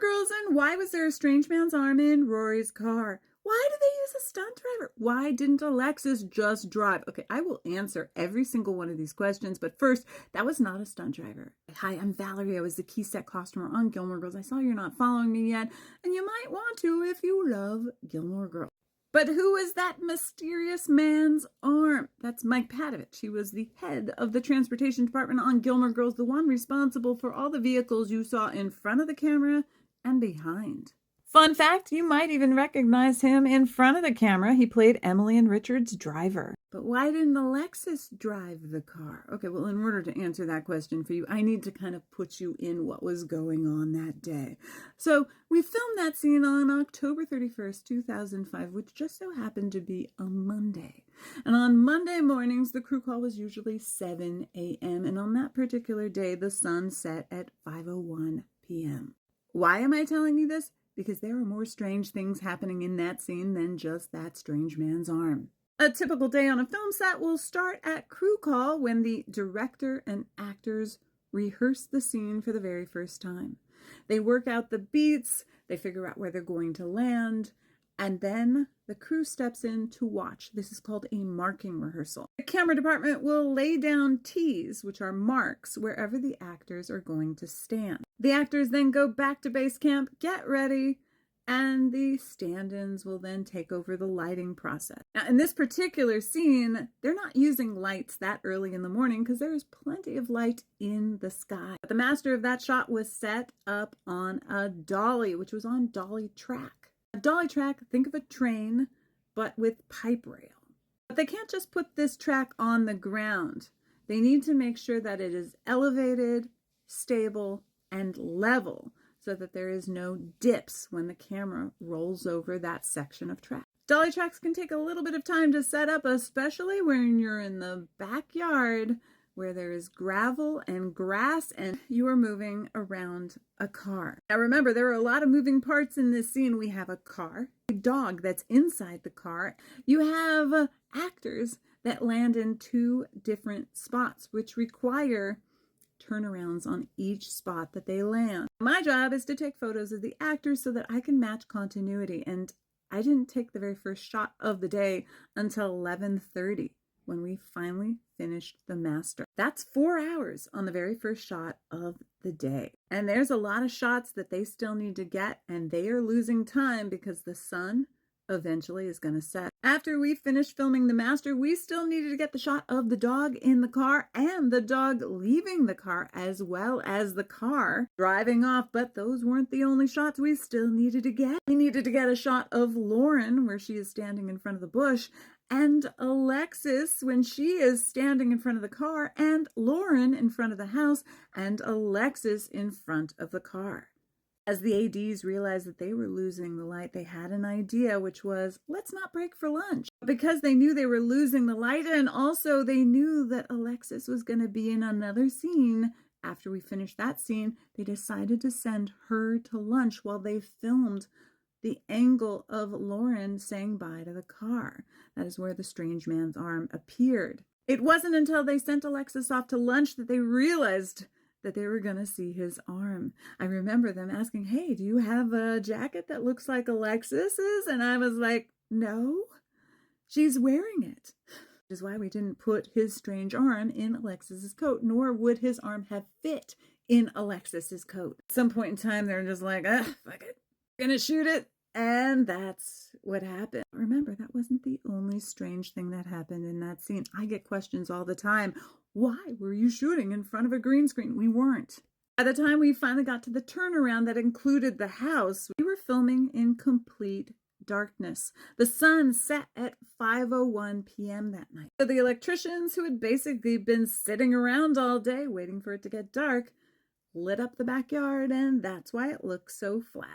Girls, and why was there a strange man's arm in Rory's car? Why did they use a stunt driver? Why didn't Alexis just drive? Okay, I will answer every single one of these questions, but first, that was not a stunt driver. Hi, I'm Valerie. I was the key set costumer on Gilmore Girls. I saw you're not following me yet, and you might want to if you love Gilmore Girls. But who was that mysterious man's arm? That's Mike Padovich. He was the head of the transportation department on Gilmore Girls, the one responsible for all the vehicles you saw in front of the camera and behind. Fun fact, you might even recognize him in front of the camera. He played Emily and Richard's driver. But why didn't Alexis drive the car? Okay, well, in order to answer that question for you, I need to kind of put you in what was going on that day. So we filmed that scene on October 31st, 2005, which just so happened to be a Monday. And on Monday mornings, the crew call was usually 7 a.m. And on that particular day, the sun set at 5:01 p.m. Why am I telling you this? Because there are more strange things happening in that scene than just that strange man's arm. A typical day on a film set will start at crew call when the director and actors rehearse the scene for the very first time. They work out the beats, they figure out where they're going to land, and then the crew steps in to watch. This is called a marking rehearsal. The camera department will lay down T's, which are marks, wherever the actors are going to stand. The actors then go back to base camp, get ready, and the stand-ins will then take over the lighting process. Now, in this particular scene, they're not using lights that early in the morning because there is plenty of light in the sky. But the master of that shot was set up on a dolly, which was on dolly track. A dolly track, think of a train, but with pipe rail. But they can't just put this track on the ground. They need to make sure that it is elevated, stable, and level so that there is no dips when the camera rolls over that section of track. Dolly tracks can take a little bit of time to set up, especially when you're in the backyard where there is gravel and grass and you are moving around a car. Now remember, there are a lot of moving parts in this scene. We have a car, a dog that's inside the car. You have actors that land in two different spots, which require turnarounds on each spot that they land. My job is to take photos of the actors so that I can match continuity, and I didn't take the very first shot of the day until 11:30 when we finally finished the master. That's 4 hours on the very first shot of the day. And there's a lot of shots that they still need to get, and they are losing time because the sun eventually is going to set. After we finished filming the master, we still needed to get the shot of the dog in the car and the dog leaving the car, as well as the car driving off. But those weren't the only shots we still needed to get. We needed to get a shot of Lauren where she is standing in front of the bush, and Alexis when she is standing in front of the car, and Lauren in front of the house, and Alexis in front of the car. As the ADs realized that they were losing the light, they had an idea, which was, let's not break for lunch. Because they knew they were losing the light, and also they knew that Alexis was going to be in another scene. After we finished that scene, they decided to send her to lunch while they filmed the angle of Lauren saying bye to the car. That is where the strange man's arm appeared. It wasn't until they sent Alexis off to lunch that they realized that they were going to see his arm. I remember them asking, hey, do you have a jacket that looks like Alexis's? And I was like, no, she's wearing it. Which is why we didn't put his strange arm in Alexis's coat, nor would his arm have fit in Alexis's coat. At some point in time, they're just like, fuck it, we're gonna shoot it. And that's what happened. Remember, that wasn't the only strange thing that happened in that scene. I get questions all the time. Why were you shooting in front of a green screen? We weren't. By the time we finally got to the turnaround that included the house, we were filming in complete darkness. The sun set at 5:01 p.m. that night. So the electricians, who had basically been sitting around all day waiting for it to get dark, lit up the backyard, and that's why it looks so flat.